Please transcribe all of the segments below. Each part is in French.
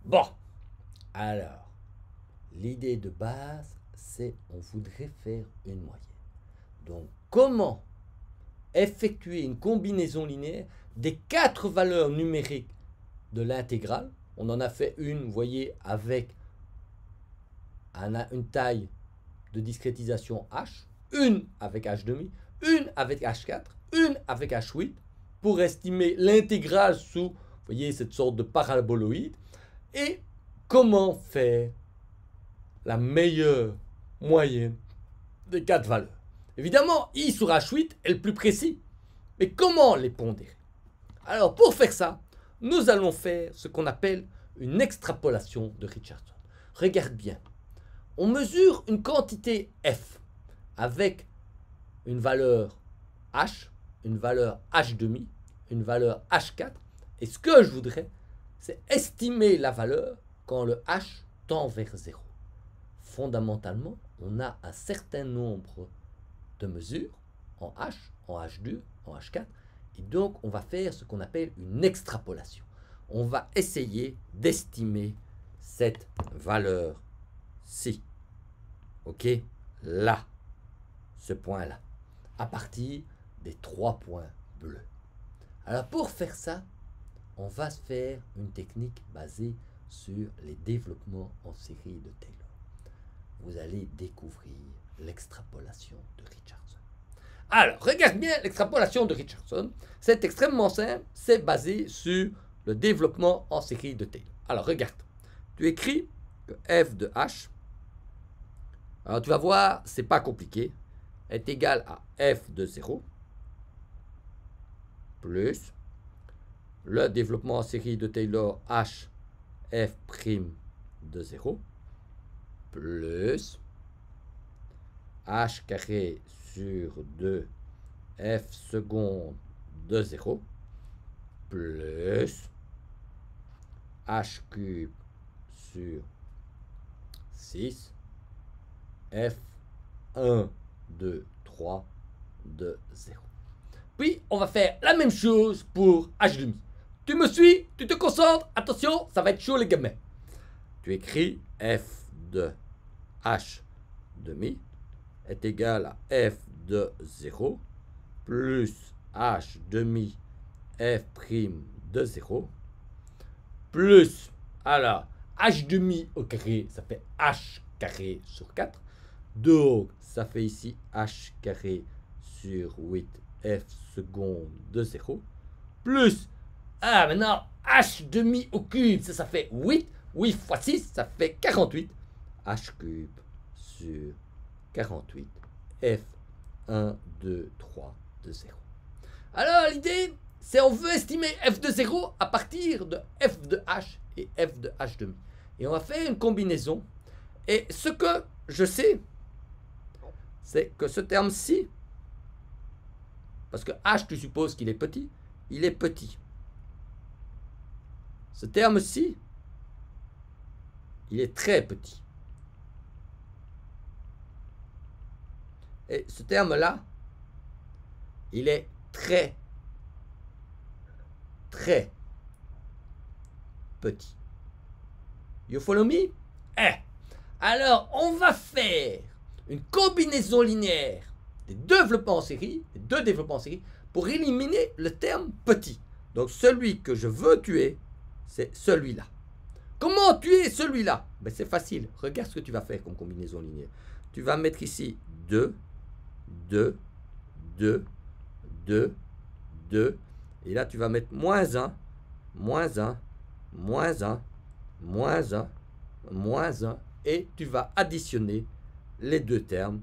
Bon, alors, l'idée de base, c'est on voudrait faire une moyenne. Donc, comment effectuer une combinaison linéaire des 4 valeurs numériques de l'intégrale? On en a fait une, vous voyez, avec une taille de discrétisation h, une avec h', une avec h4, une avec h8, pour estimer l'intégrale sous, vous voyez, cette sorte de paraboloïde. Et comment faire la meilleure moyenne des 4 valeurs? Évidemment, i sur h8 est le plus précis. Mais comment les pondérer? Alors, pour faire ça, nous allons faire ce qu'on appelle une extrapolation de Richardson. Regarde bien. On mesure une quantité f avec une valeur h, une valeur h', une valeur h4. Et ce que je voudrais, c'est estimer la valeur quand le h tend vers 0. Fondamentalement, on a un certain nombre de mesures en h, en h2, en h4. Et donc, on va faire ce qu'on appelle une extrapolation. On va essayer d'estimer cette valeur-ci. OK? Là, ce point-là, à partir des 3 points bleus. Alors, pour faire ça, on va se faire une technique basée sur les développements en série de Taylor. Vous allez découvrir l'extrapolation de Richardson. Alors, regarde bien l'extrapolation de Richardson. C'est extrêmement simple. C'est basé sur le développement en série de Taylor. Alors, regarde. Tu écris que f de h, alors tu vas voir, c'est pas compliqué, est égal à f de 0 plus le développement en série de Taylor h f' de 0 plus h carré sur 2 f seconde de 0 plus h cube sur 6 f 1, 2, 3 de 0. Puis, on va faire la même chose pour h'. Tu me suis? Tu te concentres? Attention, ça va être chaud les gamins. Tu écris f de h' est égal à f de 0 plus h' f' de 0 plus, alors, h' au carré, ça fait h carré sur 4. Donc, ça fait ici h carré sur 8 f seconde de 0. Plus, maintenant, h' au cube, ça fait 8. 8 fois 6, ça fait 48. h cube sur 48 f 1, 2, 3 de 0. Alors, l'idée, c'est on veut estimer f de 0 à partir de f de h et f de h'. Et on va faire une combinaison. Et ce que je sais, c'est que ce terme-ci, parce que h, tu supposes qu'il est petit, il est petit. Ce terme-ci, il est très petit. Et ce terme-là, il est très petit. You follow me? Alors, on va faire une combinaison linéaire des deux développements en série, pour éliminer le terme petit. Donc, celui que je veux tuer, c'est celui-là. Comment tuer celui-là? Ben, c'est facile. Regarde ce que tu vas faire comme combinaison linéaire. Tu vas mettre ici 2, 2, 2, 2, 2. Et là, tu vas mettre moins 1, moins 1, moins 1, moins 1, moins 1. Et tu vas additionner les deux termes,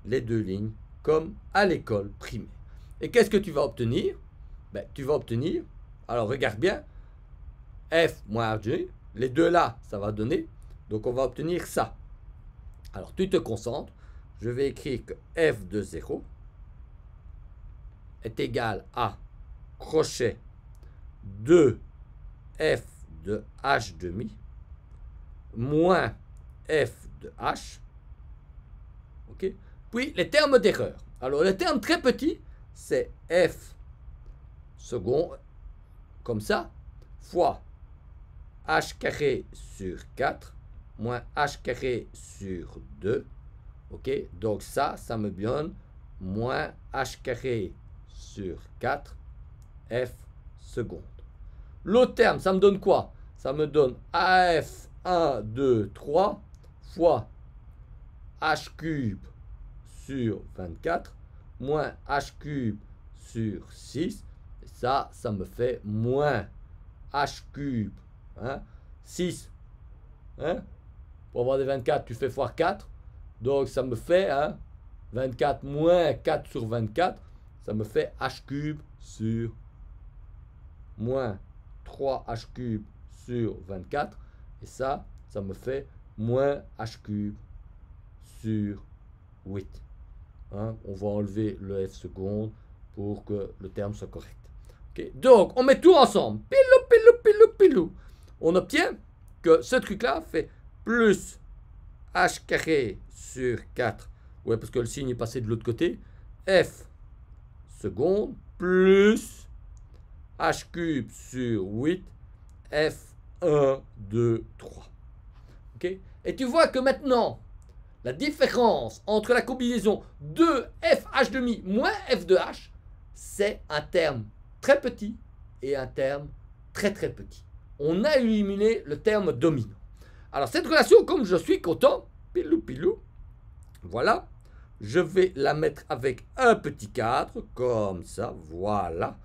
les deux lignes, comme à l'école primaire. Et qu'est-ce que tu vas obtenir? Ben, tu vas obtenir, alors regarde bien, f moins h', les deux là, ça va donner, donc on va obtenir ça. Alors tu te concentres, je vais écrire que f de 0 est égal à crochet 2 f de h' moins f de h. OK? Puis les termes d'erreur. Alors le terme très petit, c'est f second, comme ça, fois h carré sur 4 moins h carré sur 2. Ok, donc ça me donne moins h carré sur 4 f seconde. L'autre terme, ça me donne quoi? Ça me donne AF 1, 2, 3 fois h cube sur 24 moins h cube sur 6. Et ça me fait moins h cube. Hein, 6. Hein, pour avoir des 24, tu fais fois 4. Donc ça me fait 24 moins 4 sur 24. Ça me fait h cube sur moins 3h cube sur 24. Et ça me fait moins h cube sur 8. Hein, on va enlever le f seconde pour que le terme soit correct. Okay. Donc, on met tout ensemble. Pilou, pilou, pilou, pilou. On obtient que ce truc-là fait plus h carré sur 4. Ouais, parce que le signe est passé de l'autre côté. F seconde plus h cube sur 8. F 1, 2, 3. Okay. Et tu vois que maintenant, la différence entre la combinaison de fh demi moins f de h, c'est un terme très petit et un terme très très petit. On a éliminé le terme dominant. Alors cette relation, comme je suis content, pilou pilou, voilà, je vais la mettre avec un petit cadre, comme ça, voilà,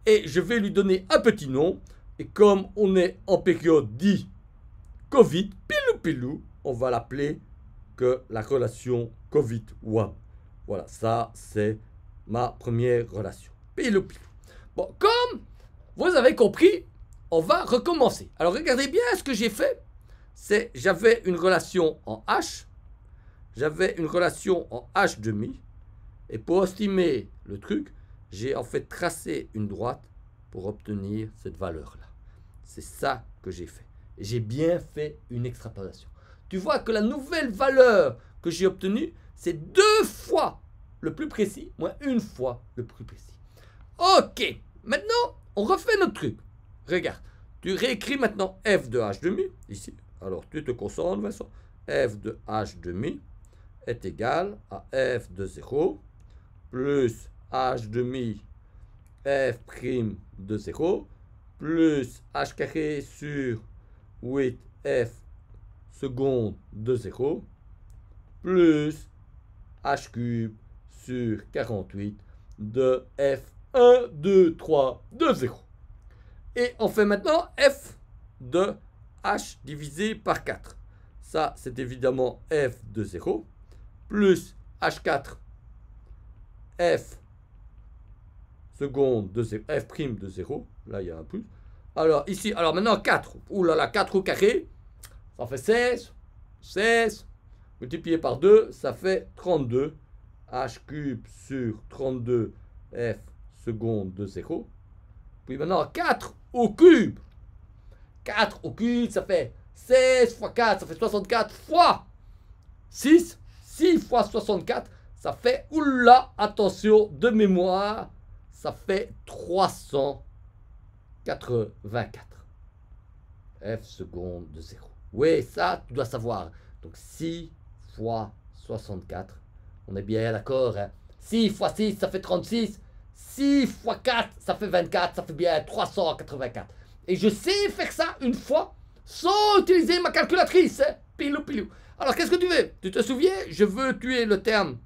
et je vais lui donner un petit nom, et comme on est en période dit Covid, pilou pilou, on va l'appeler que la relation Covid-1. Voilà, ça c'est ma première relation. Pilou pilou. Bon, comme vous avez compris, on va recommencer. Alors regardez bien ce que j'ai fait. C'est j'avais une relation en H, j'avais une relation en H demi, et pour estimer le truc, j'ai en fait tracé une droite pour obtenir cette valeur-là. C'est ça que j'ai fait. Et j'ai bien fait une extrapolation. Tu vois que la nouvelle valeur que j'ai obtenue, c'est 2 fois le plus précis, moins 1 fois le plus précis. Ok, maintenant, on refait notre truc. Regarde, tu réécris maintenant f de h demi, ici. Alors, tu te concentres, Vincent. F de h demi est égal à f de 0 plus h demi f prime de 0 plus h carré sur 8f seconde de 0 plus h cube sur 48 de f 1, 2, 3 de 0. Et on fait maintenant f de h divisé par 4. Ça, c'est évidemment f de 0 plus h4 f seconde de 0, f prime de 0. Là, il y a un plus. Alors, ici, alors maintenant 4. Ouh là là, 4 au carré. Ça fait 16. 16 multiplié par 2, ça fait 32. H cube sur 32 f seconde de 0. Puis maintenant 4 au cube. 4 au cube, ça fait 16 fois 4, ça fait 64 fois 6. 6 fois 64, ça fait, oula, attention, de mémoire, ça fait 384. F seconde de 0. Oui, ça, tu dois savoir. Donc 6 fois 64. On est bien d'accord, hein? 6 fois 6, ça fait 36. 6 fois 4, ça fait 24. Ça fait bien 384. Et je sais faire ça une fois sans utiliser ma calculatrice. Hein? Pilou, pilou. Alors, qu'est-ce que tu veux? Tu te souviens? Je veux tuer le terme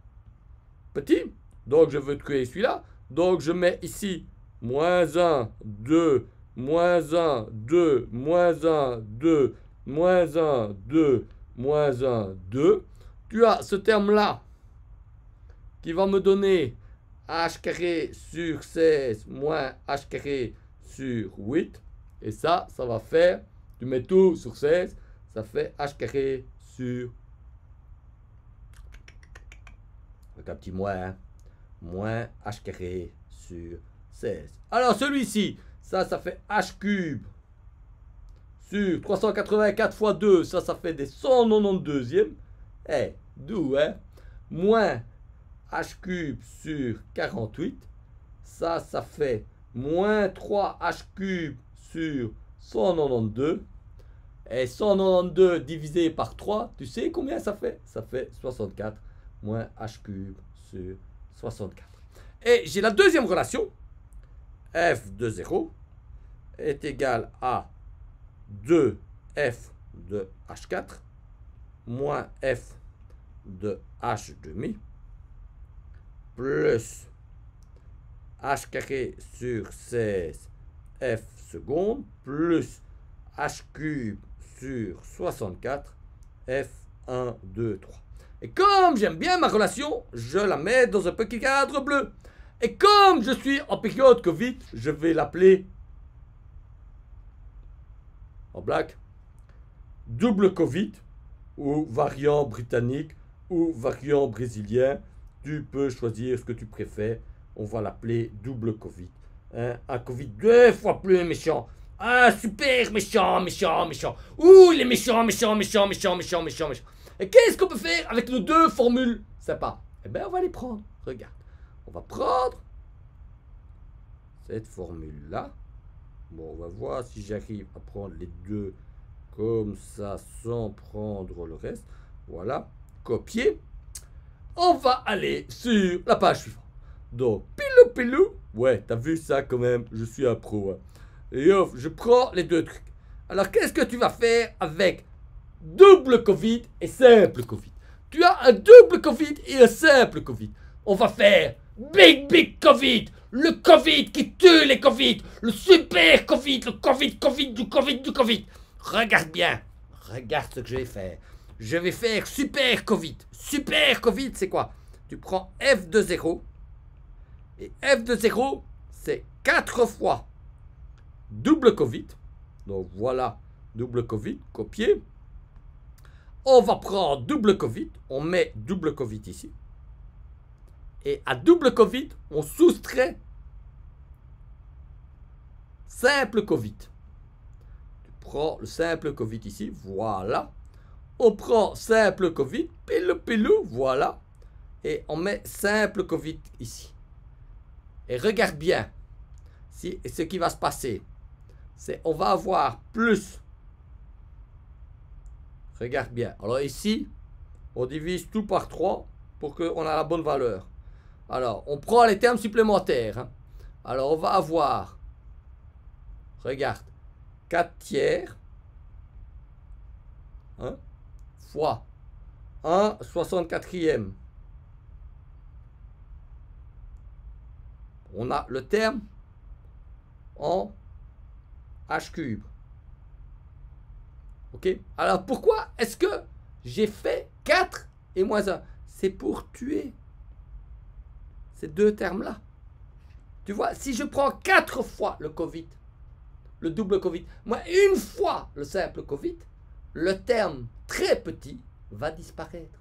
petit. Donc, je veux tuer celui-là. Donc, je mets ici moins 1, 2, moins 1, 2, moins 1, 2, moins 1, 2, moins 1, 2. Tu as ce terme-là qui va me donner h carré sur 16 moins h carré sur 8. Et ça va faire, tu mets tout sur 16, ça fait h carré sur, avec un petit moins, hein, moins h carré sur 16. Alors celui-ci, ça fait h cube sur 384 fois 2, ça fait des 192e. Eh, d'où, hein? Moins h cube sur 48, ça fait moins 3h cube sur 192, Et 192 divisé par 3, tu sais combien ça fait? Ça fait 64 moins h cube sur 64. Et j'ai la deuxième relation. F de 0 est égal à 2f de h4 moins f de h demi plus h carré sur 16 f seconde plus h cube sur 64 f 1, 2, 3. Et comme j'aime bien ma relation, je la mets dans un petit cadre bleu. Et comme je suis en période Covid, je vais l'appeler en black double Covid ou variant britannique ou variant brésilien. Tu peux choisir ce que tu préfères. On va l'appeler double Covid. Hein? Un Covid 2 fois plus méchant. Ah, super méchant, méchant, méchant. Ouh, il est méchant, méchant, méchant, méchant, méchant, méchant, méchant. Et qu'est-ce qu'on peut faire avec nos deux formules sympas? Eh bien, on va les prendre. Regarde. On va prendre cette formule-là. Bon, on va voir si j'arrive à prendre les deux comme ça sans prendre le reste. Voilà. Copier. On va aller sur la page suivante. Donc, pilou pilou. Ouais, t'as vu ça quand même. Je suis un pro. Hein. Et je prends les deux trucs. Alors, qu'est-ce que tu vas faire avec double Covid et simple Covid? Tu as un double Covid et un simple Covid. On va faire Big Covid. Le Covid qui tue les Covid. Le super Covid. Le Covid du Covid. Regarde bien. Regarde ce que je vais faire. Je vais faire super Covid. Super Covid, c'est quoi? Tu prends f de 0. Et f de 0, c'est 4 fois double Covid. Donc voilà, double Covid, copier. On va prendre double Covid. On met double Covid ici. Et à double Covid, on soustrait simple Covid. Tu prends le simple Covid ici, voilà. On prend simple Covid, pilou, voilà. Et on met simple Covid ici. Et regarde bien, ce qui va se passer, c'est on va avoir plus. Regarde bien. Alors ici, on divise tout par 3 pour qu'on ait la bonne valeur. Alors, on prend les termes supplémentaires. Hein. Alors, on va avoir, regarde, 4 tiers hein, fois 1 64e. On a le terme en h cube. Ok? Alors, pourquoi est-ce que j'ai fait 4 et moins 1? C'est pour tuer ces deux termes-là. Tu vois, si je prends 4 fois le Covid, le double Covid, moi, une fois le simple Covid, le terme très petit va disparaître.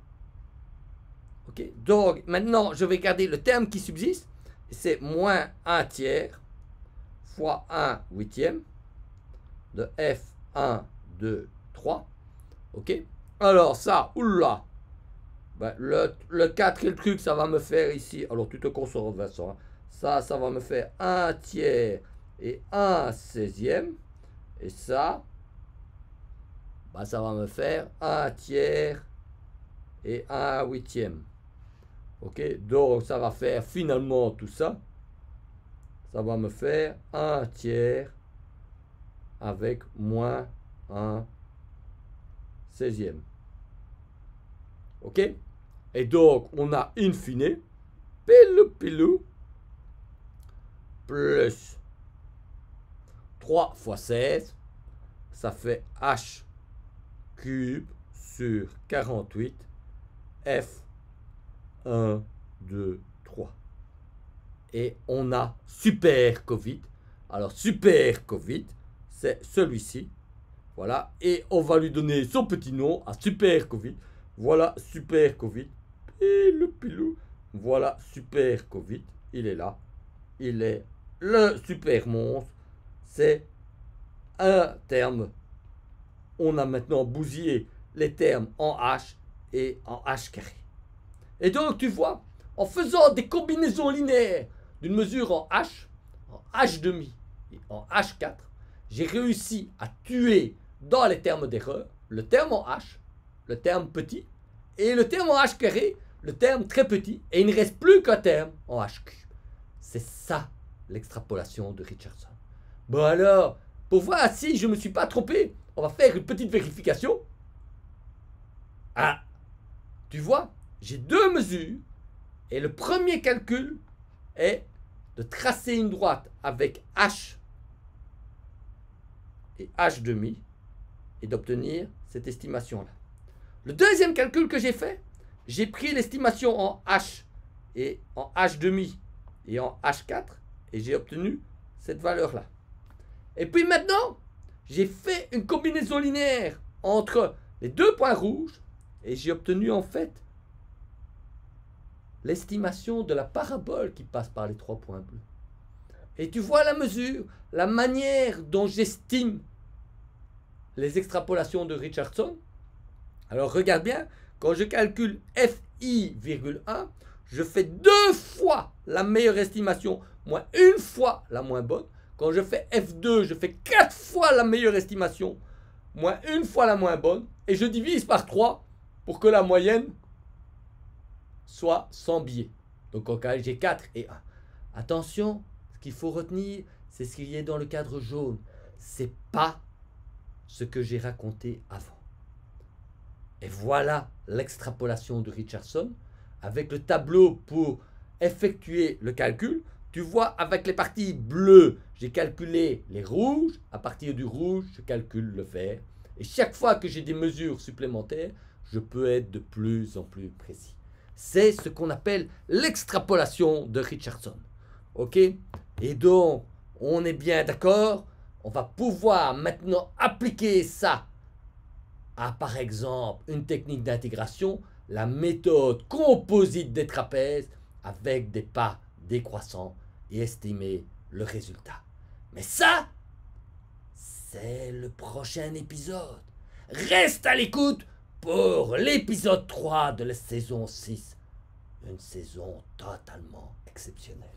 Ok? Donc, maintenant, je vais garder le terme qui subsiste. C'est moins 1 tiers fois 1 huitième de f1, 2, 3. Ok? Alors ça, oula, ben, le 4 et le truc, ça va me faire ici. Alors tu te concentres, Vincent. Hein. Ça va me faire 1 tiers et 1 16e. Et ça, ben, ça va me faire 1 tiers et 1 huitième. Ok, donc ça va faire finalement tout ça. Ça va me faire 1 tiers avec moins 1 16e. Ok, et donc on a in fine, pilou, plus 3 fois 16, ça fait h cube sur 48, f 1, 2, 3. Et on a super Covid. Alors, super Covid, c'est celui-ci. Voilà. Et on va lui donner son petit nom à super Covid. Voilà, super Covid. Pilou. Voilà, super Covid. Il est là. Il est le super monstre. C'est un terme. On a maintenant bousillé les termes en H et en H carré. Et donc, tu vois, en faisant des combinaisons linéaires d'une mesure en H demi et en H4, j'ai réussi à tuer dans les termes d'erreur, le terme en h, le terme petit, et le terme en h carré, le terme très petit, et il ne reste plus qu'un terme en h cube. C'est ça l'extrapolation de Richardson. Bon alors, pour voir si je ne me suis pas trompé, on va faire une petite vérification. Ah, tu vois, j'ai deux mesures, et le premier calcul est de tracer une droite avec h et h demi, et d'obtenir cette estimation-là. Le deuxième calcul que j'ai fait, j'ai pris l'estimation en h et en h demi et en h4 et j'ai obtenu cette valeur-là. Et puis maintenant, j'ai fait une combinaison linéaire entre les deux points rouges et j'ai obtenu en fait l'estimation de la parabole qui passe par les trois points bleus. Et tu vois la mesure, la manière dont j'estime les extrapolations de Richardson. Alors regarde bien, quand je calcule FI,1, je fais 2 fois la meilleure estimation, moins 1 fois la moins bonne. Quand je fais F2, je fais 4 fois la meilleure estimation, moins 1 fois la moins bonne. Et je divise par 3 pour que la moyenne soit sans biais. Donc en cas, j'ai 4 et 1. Attention, ce qu'il faut retenir, c'est ce qu'il y a dans le cadre jaune. C'est pas ce que j'ai raconté avant. Et voilà l'extrapolation de Richardson avec le tableau pour effectuer le calcul. Tu vois, avec les parties bleues, j'ai calculé les rouges. À partir du rouge, je calcule le vert. Et chaque fois que j'ai des mesures supplémentaires, je peux être de plus en plus précis. C'est ce qu'on appelle l'extrapolation de Richardson. Ok? Et donc, on est bien d'accord? On va pouvoir maintenant appliquer ça à, par exemple, une technique d'intégration, la méthode composite des trapèzes avec des pas décroissants et estimer le résultat. Mais ça, c'est le prochain épisode. Reste à l'écoute pour l'épisode 3 de la saison 6. Une saison totalement exceptionnelle.